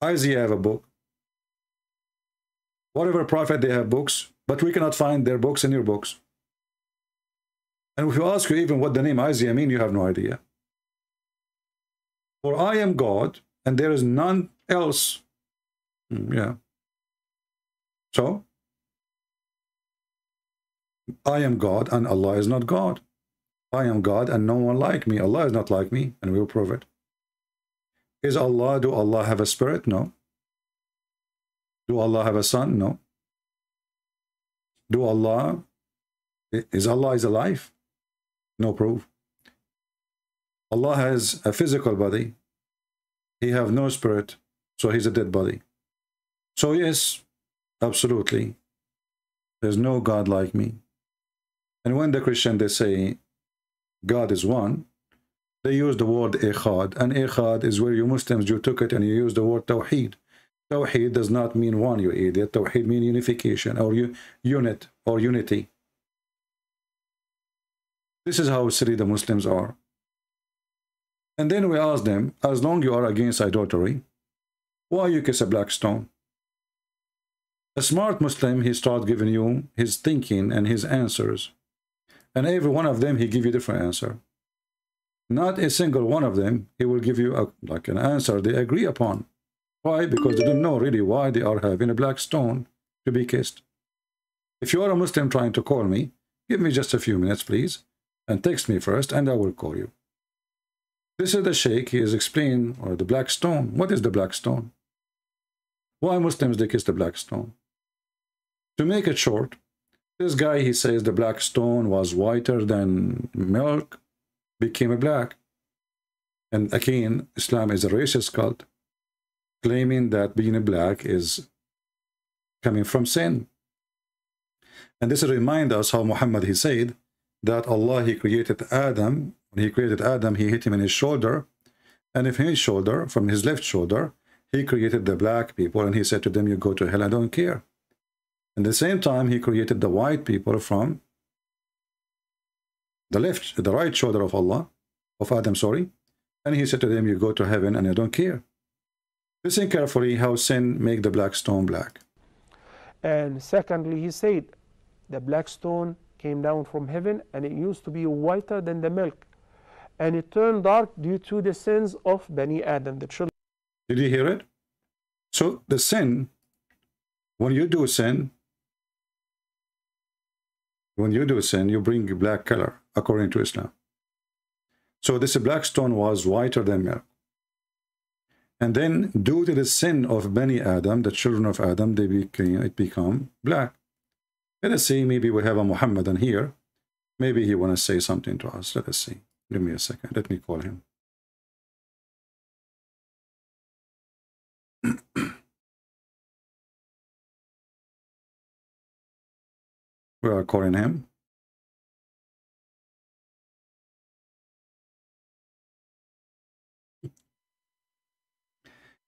Isaiah have a book. Whatever prophet, they have books, but we cannot find their books in your books. And if you ask you even what the name Isaiah means, you have no idea. For I am God, and there is none else. Yeah. So, I am God, and Allah is not God. I am God, and no one like me. Allah is not like me, and we will prove it. Do Allah have a spirit? No. Do Allah have a son? No. Is Allah alive? No proof. Allah has a physical body. He have no spirit, so he's a dead body. So yes, absolutely, there's no God like me. And when the Christian, they say God is one, they use the word echad, and echad is where you Muslims, you took it and you use the word tawheed. Tawheed does not mean one, you idiot. Tawheed means unification, or unit, or unity. This is how silly the Muslims are. And then we ask them, as long you are against idolatry, why you kiss a black stone? A smart Muslim, he starts giving you his thinking and his answers. And every one of them, he give you a different answer. Not a single one of them, he will give you like an answer they agree upon. Why? Because they don't know really why they are having a black stone to be kissed. If you are a Muslim trying to call me, give me just a few minutes, please, and text me first, and I will call you. This is the Sheikh, he is explaining, or the black stone. What is the black stone? Why Muslims, they kiss the black stone? To make it short, this guy, he says the black stone was whiter than milk, became a black. And again, Islam is a racist cult, claiming that being a black is coming from sin. And this reminds us how Muhammad, he said that Allah, he created Adam. When he created Adam, he hit him in his shoulder. And if his shoulder, from his left shoulder, he created the black people. And he said to them, you go to hell, I don't care. At the same time, he created the white people from the right shoulder of Allah, of Adam, sorry. And he said to them, you go to heaven, and I don't care. Listen carefully how sin make the black stone black. And secondly, he said, the black stone came down from heaven, and it used to be whiter than the milk. And it turned dark due to the sins of Bani Adam, the children. Did you hear it? So the sin, when you do sin, you bring black color, according to Islam. So this black stone was whiter than milk. And then, due to the sin of Bani Adam, the children of Adam, it become black. Let us see, maybe we have a Muhammadan here. Maybe he want to say something to us. Let us see. Give me a second. Let me call him. We are calling him.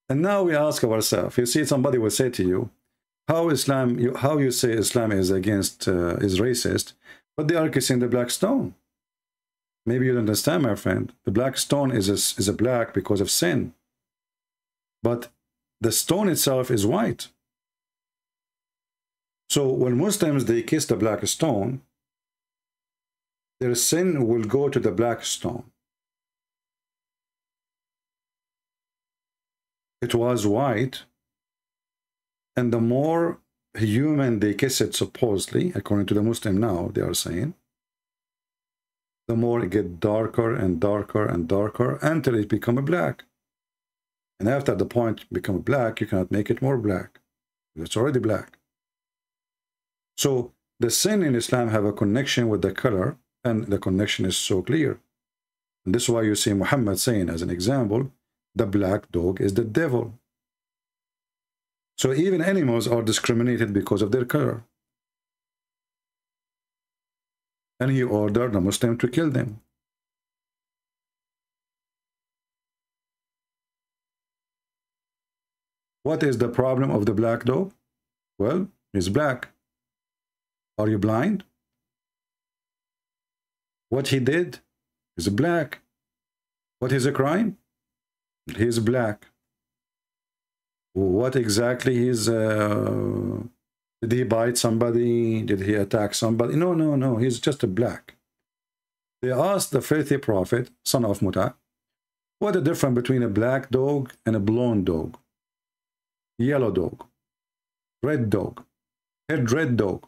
And now we ask ourselves, you see, somebody will say to you, how you say Islam is against, is racist, but they are kissing the black stone. Maybe you don't understand, my friend. The black stone is a black because of sin. But the stone itself is white. So when Muslims, they kiss the black stone, their sin will go to the black stone. It was white, and the more human they kiss it, supposedly, according to the Muslim now, they are saying, the more it gets darker and darker and darker until it becomes black. And after the point become black, you cannot make it more black. It's already black. So the sin in Islam have a connection with the color, and the connection is so clear. And this is why you see Muhammad saying, as an example, the black dog is the devil. So even animals are discriminated because of their color. And he ordered the Muslim to kill them. What is the problem of the black dog? Well, he's black. Are you blind? What he did is black. What is a crime? He is black. What exactly he's... did he bite somebody? Did he attack somebody? No, no, no. He's just a black. They asked the faithful prophet, son of Muta, what the difference between a black dog and a blonde dog? Yellow dog, red dog, red dog.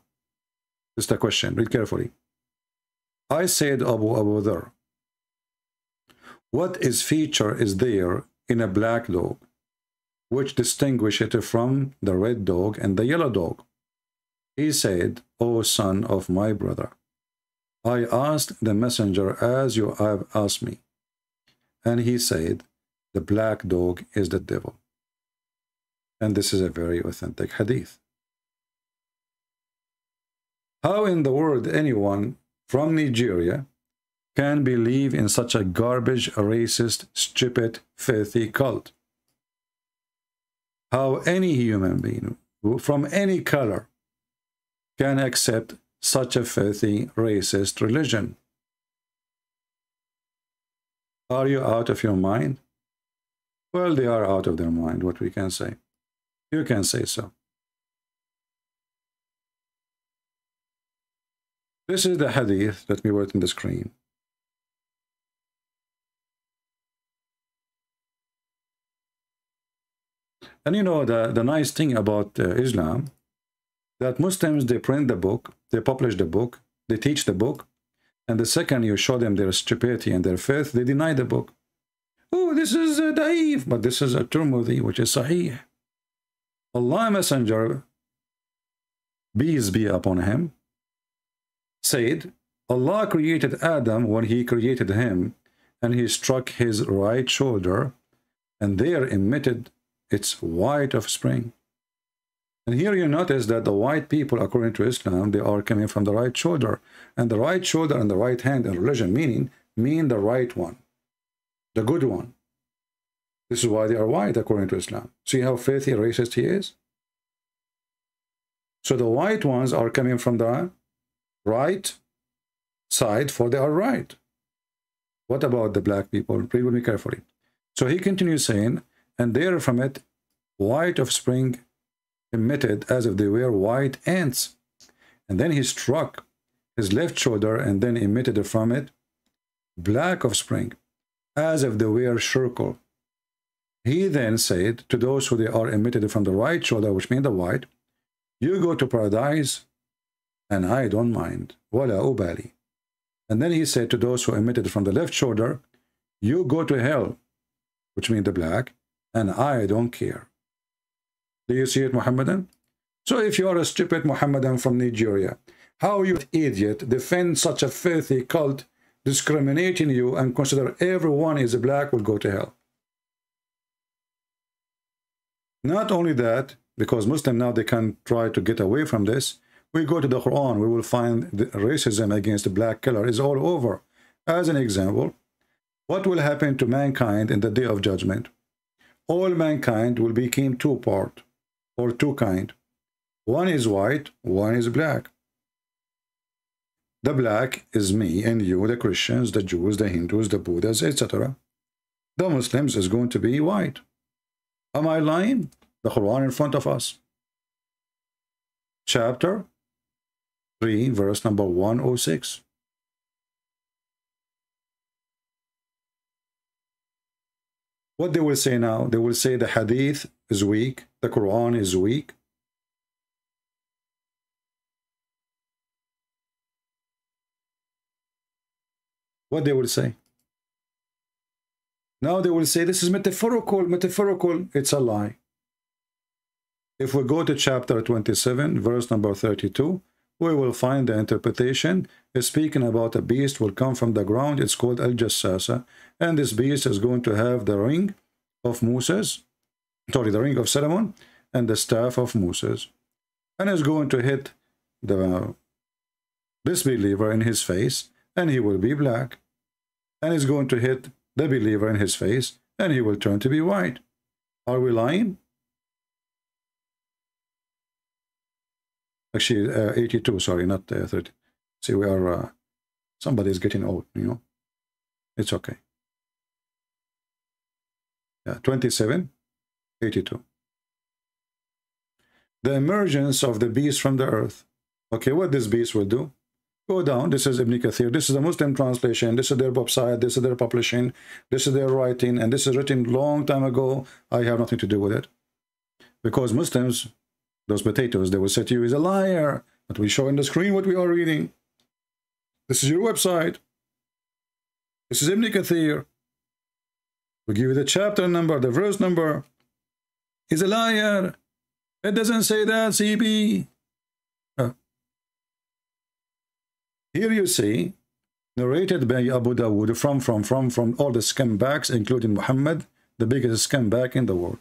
Just a question. Read carefully. I said, Abu Dharr, what feature is there in a black dog which distinguish it from the red dog and the yellow dog? He said, O son of my brother, I asked the messenger as you have asked me. And he said, the black dog is the devil. And this is a very authentic hadith. How in the world anyone from Nigeria can believe in such a garbage, racist, stupid, filthy cult? How any human being from any color can accept such a filthy, racist religion? Are you out of your mind? Well, they are out of their mind, what we can say. You can say so. This is the hadith that we wrote on the screen. And you know, the nice thing about Islam, that Muslims, they print the book, they publish the book, they teach the book, and the second you show them their stupidity and their faith, they deny the book. Oh, this is da'if, but this is a Tirmidhi, which is sahih. Allah Messenger, peace be upon him, said, Allah created Adam when he created him, and he struck his right shoulder, and there emitted its white offspring. And here you notice that the white people, according to Islam, they are coming from the right shoulder. And the right shoulder and the right hand in religion mean the right one, the good one. This is why they are white, according to Islam. See how filthy racist he is? So the white ones are coming from the right side, for they are right. What about the black people? Read with me carefully. So he continues saying, and there from it white offspring emitted as if they were white ants. And then he struck his left shoulder, and then emitted from it black offspring as if they were circle. He then said to those who they are emitted from the right shoulder, which means the white, you go to paradise and I don't mind. Wala ubali. And then he said to those who emitted from the left shoulder, you go to hell, which means the black, and I don't care. Do you see it, Muhammadan? So if you are a stupid Muhammadan from Nigeria, how you idiot defend such a filthy cult, discriminating you and consider everyone is black will go to hell? Not only that, because Muslims now they can try to get away from this, we go to the Quran, we will find the racism against the black color is all over. As an example, what will happen to mankind in the day of judgment? All mankind will become two part, or two kind. One is white, one is black. The black is me and you, the Christians, the Jews, the Hindus, the Buddhas, etc. The Muslims is going to be white. Am I lying? The Quran in front of us. Chapter 3, verse number 106. What they will say now? They will say the hadith is weak, the Quran is weak. What they will say? Now they will say this is metaphorical. It's a lie. If we go to chapter 27, verse number 32, we will find the interpretation is speaking about a beast will come from the ground. It's called Al-Jassasa. And this beast is going to have the ring of Moses, sorry, the ring of Solomon and the staff of Moses. And is going to hit the disbeliever in his face, and he will be black. And is going to hit the believer in his face, and he will turn to be white. Are we lying? Actually, 82, sorry, not 30. See, we are, somebody's getting old, you know. It's okay. Yeah, 27, 82. the emergence of the beast from the earth. Okay, what this beast will do? Go down. This is Ibn Kathir. This is a Muslim translation. This is their website. This is their publishing. This is their writing. And this is written long time ago. I have nothing to do with it. Because Muslims, those potatoes, they will say to you, he's a liar. But we show on the screen what we are reading. This is your website. This is Ibn Kathir. We give you the chapter number, the verse number. He's a liar. It doesn't say that, CB. Here you see, narrated by Abu Dawood from all the scumbags, including Muhammad, the biggest scumbag in the world.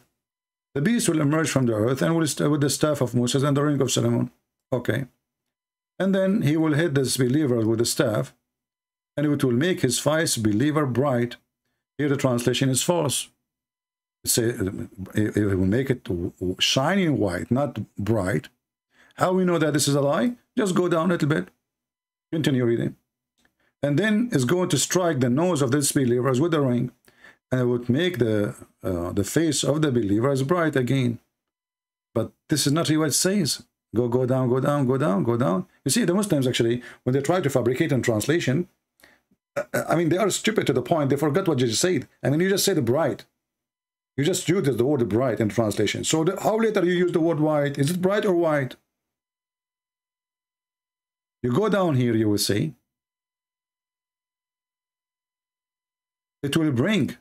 The beast will emerge from the earth and will stay with the staff of Moses and the ring of Solomon. Okay. And then he will hit this believer with the staff, and it will make his face believer bright. Here the translation is false. It will make it shining white, not bright. How we know that this is a lie? Just go down a little bit. Continue reading. And then it's going to strike the nose of this believers with the ring, and it would make the face of the believers bright again. But this is not what it says. Go down, go down, go down, go down. You see, the Muslims actually, when they try to fabricate in translation, I mean, they are stupid to the point they forgot what you just said. I mean, you just said bright. You just used the word bright in translation. So how later you use the word white? Is it bright or white? You go down here, you will see. It will bring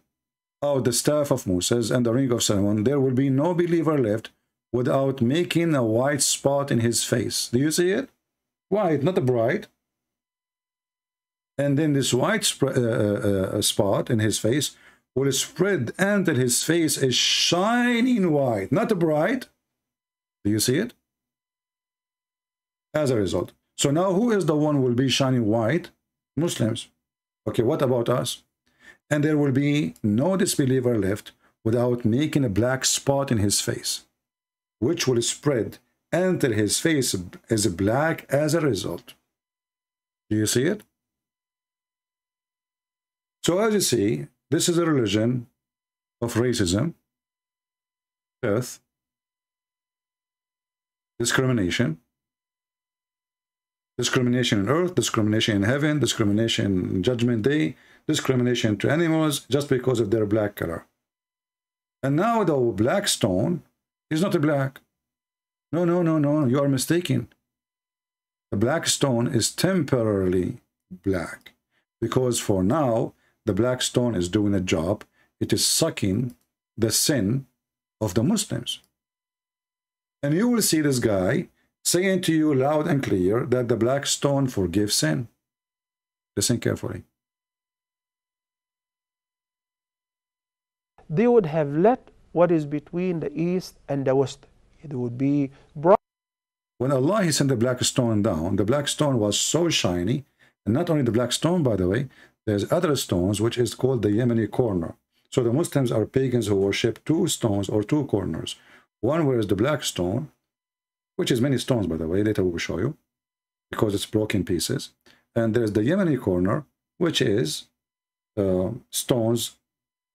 out the staff of Moses and the ring of Solomon. There will be no believer left without making a white spot in his face. Do you see it? White, not a bright. And then this white spot in his face will spread until his face is shining white, not bright. Do you see it? As a result. So now who is the one who will be shining white? Muslims. Okay, what about us? And there will be no disbeliever left without making a black spot in his face, which will spread until his face is black as a result. Do you see it? So as you see, this is a religion of racism, death, discrimination, discrimination in earth, discrimination in heaven, discrimination in judgment day, discrimination to animals just because of their black color. And now the black stone is not a black. No, you are mistaken. The black stone is temporarily black because for now the black stone is doing a job. It is sucking the sin of the Muslims. And you will see this guy saying to you loud and clear that the black stone forgives sin. Listen carefully. They would have let what is between the east and the west. It would be bright. When Allah sent the black stone down, the black stone was so shiny, and not only the black stone, by the way, there's other stones which is called the Yemeni corner. So the Muslims are pagans who worship two stones or two corners. One where is the black stone, which is many stones, by the way, later we will show you, because it's broken pieces. And there's the Yemeni corner, which is stones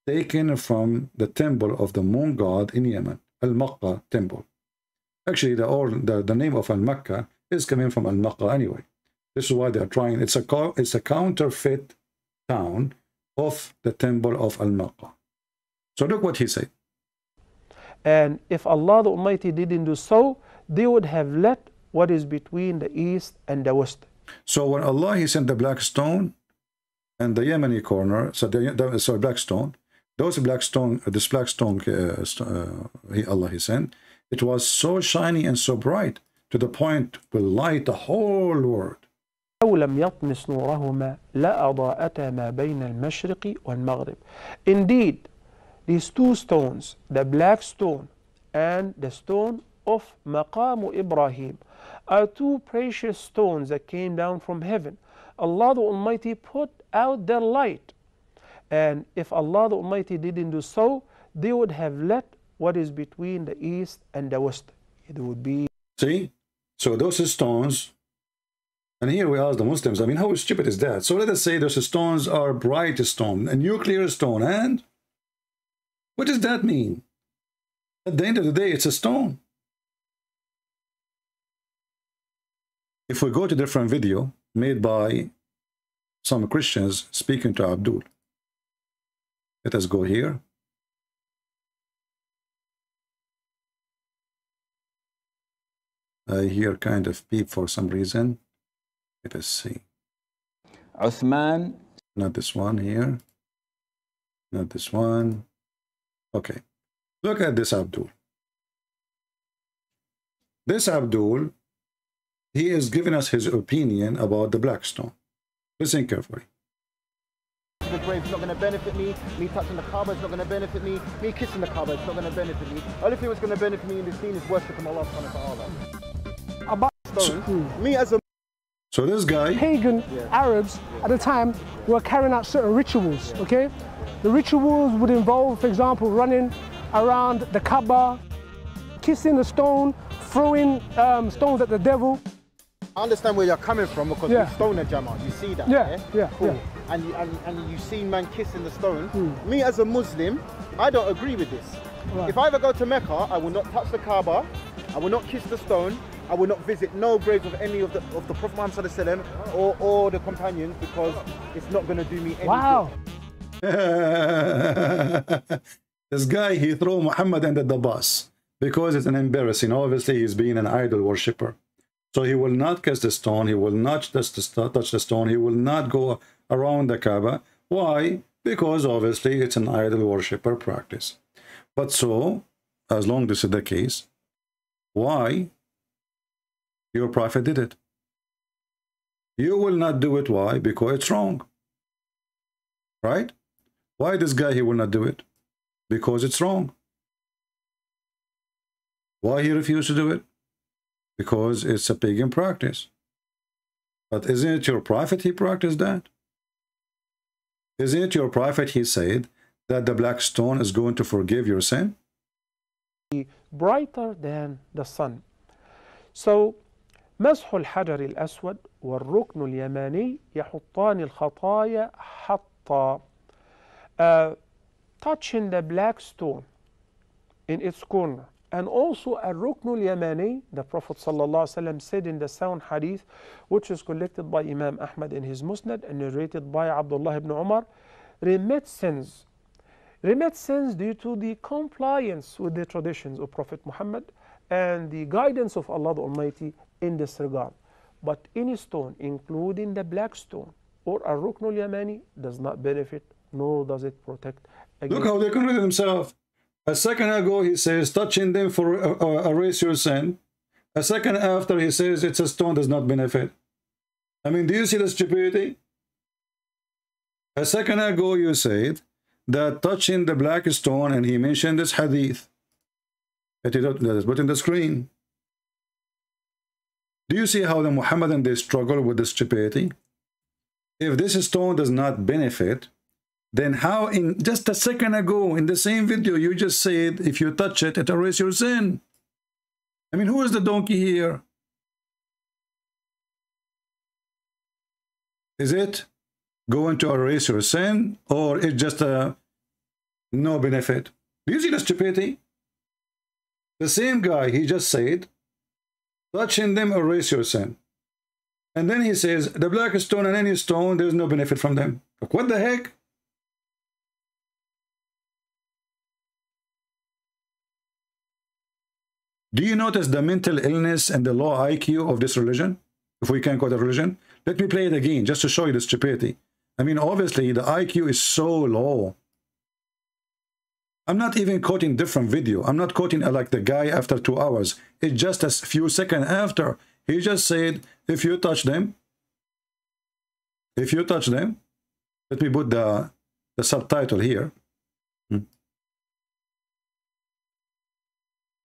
taken from the temple of the moon god in Yemen, Al-Makkah temple. Actually, the name of Al-Makkah is coming from Al-Makkah anyway. This is why they are trying. It's a counterfeit town of the temple of Al-Makkah. So look what he said. And if Allah the Almighty didn't do so, they would have let what is between the east and the west. So when Allah he sent the black stone and the Yemeni corner, so black stone, those black stone, this black stone Allah he sent, it was so shiny and so bright to the point will light the whole world. Indeed, these two stones, the black stone and the stone of Maqam Ibrahim, are two precious stones that came down from heaven. Allah the Almighty put out their light. And if Allah the Almighty didn't do so, they would have let what is between the east and the west. It would be... See? So those stones, and here we ask the Muslims, I mean, how stupid is that? So let us say those stones are bright stone, a nuclear stone, and what does that mean? At the end of the day, it's a stone. If we go to different video made by some Christians speaking to Abdul, let us go here. I hear kind of beep for some reason. Let us see. Uthman. Not this one here. Not this one. Okay. Look at this Abdul. This Abdul, he is giving us his opinion about the black stone. Listen carefully. The grave's not going to benefit me. Me touching the Kaaba is not going to benefit me. Me kissing the Kaaba is not going to benefit me. Only thing that's going to benefit me in this deen is worshiping Allah subhanahu wa ta'ala. About stone, me as a So this guy, pagan Arabs at the time were carrying out certain rituals, okay? The rituals would involve, for example, running around the Kaaba, kissing the stone, throwing stones at the devil. I understand where you're coming from because Yeah. we stone a Jama. You see that? Yeah. Cool. And you see man kissing the stone. Me as a Muslim, I don't agree with this. Right. If I ever go to Mecca, I will not touch the Kaaba. I will not kiss the stone. I will not visit no graves of any of the Prophet Muhammad sallallahu alaihi wasallam or the companions because it's not going to do me any Wow. good. this guy, he threw Muhammad under the bus because it's an embarrassing. Obviously, he's being an idol worshipper. So he will not kiss the stone. He will not touch the stone. He will not go around the Kaaba. Why? Because obviously it's an idol worshipper practice. But so, as long as this is the case, why your prophet did it? You will not do it. Why? Because it's wrong. Right? Why this guy, he will not do it? Because it's wrong. Why he refused to do it? Because it's a pagan practice. But isn't it your prophet he practiced that? Isn't it your prophet he said that the black stone is going to forgive your sin? Brighter than the sun. So, مسح الحجر الأسود والركن اليماني يحطان الخطايا حطا. Touching the black stone in its corner, and also الركن اليماني, the Prophet ﷺ said in the sound hadith, which is collected by Imam Ahmad in his Musnad and narrated by Abdullah ibn Umar, remit sins. Remit sins due to the compliance with the traditions of Prophet Muhammad and the guidance of Allah the Almighty in this regard. But any stone, including the black stone or a rukn al-yamani, does not benefit nor does it protect against. Look how they conduct themselves. A second ago he says touching them for erase your sin. A second after he says it's a stone does not benefit. I mean, do you see the stupidity? A second ago you said that touching the black stone, and he mentioned this hadith that is put in the screen. Do you see how the Muhammadan, they struggle with the stupidity? If this stone does not benefit, then how in just a second ago in the same video you just said if you touch it, it erases your sin? I mean, who is the donkey here? Is it going to erase your sin, or it's just a no benefit? Do you see the stupidity? The same guy, he just said touching them erase your sin, and then he says the black stone and any stone, there's no benefit from them. Like, what the heck? Do you notice the mental illness and the low IQ of this religion? If we can call it a religion. Let me play it again just to show you the stupidity. I mean, obviously the IQ is so low. I'm not even quoting different video. I'm not quoting like the guy after 2 hours. It's just a few seconds after. He just said, if you touch them, let me put the subtitle here.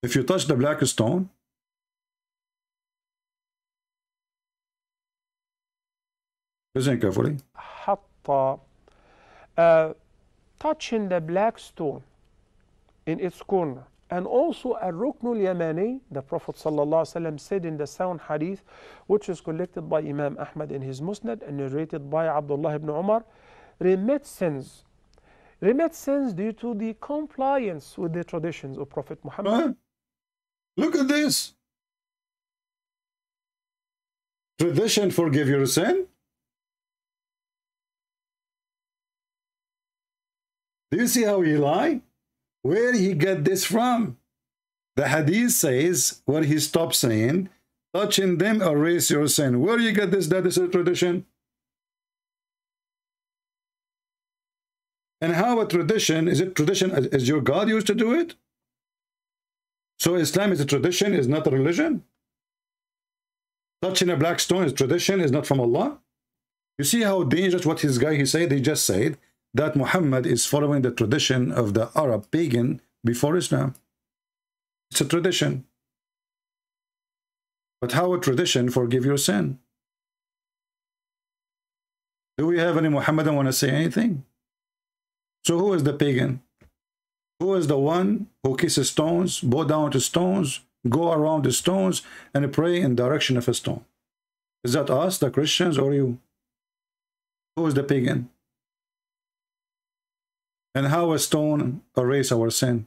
If you touch the black stone, listen carefully. حط, touching the black stone in its corner, and also al-rukn al-yamani, the Prophet ﷺ said in the sound hadith, which is collected by Imam Ahmad in his Musnad and narrated by Abdullah ibn Umar, remit sins. Remit sins due to the compliance with the traditions of Prophet Muhammad. Look at this. Tradition forgive your sin? Do you see how he lie? Where he get this from? The hadith says, where he stopped saying, touching them erase your sin. Where you get this? That is a tradition. And how a tradition, is it tradition as your God used to do it? So Islam is a tradition, is not a religion? Touching a black stone is tradition, is not from Allah? You see how dangerous what his guy he said? He just said that Muhammad is following the tradition of the Arab pagan before Islam. It's a tradition. But how a tradition forgive your sin? Do we have any Muhammadan want to say anything? So who is the pagan? Who is the one who kisses stones, bow down to stones, go around the stones, and pray in direction of a stone? Is that us, the Christians, or you? Who is the pagan? And how a stone erase our sin?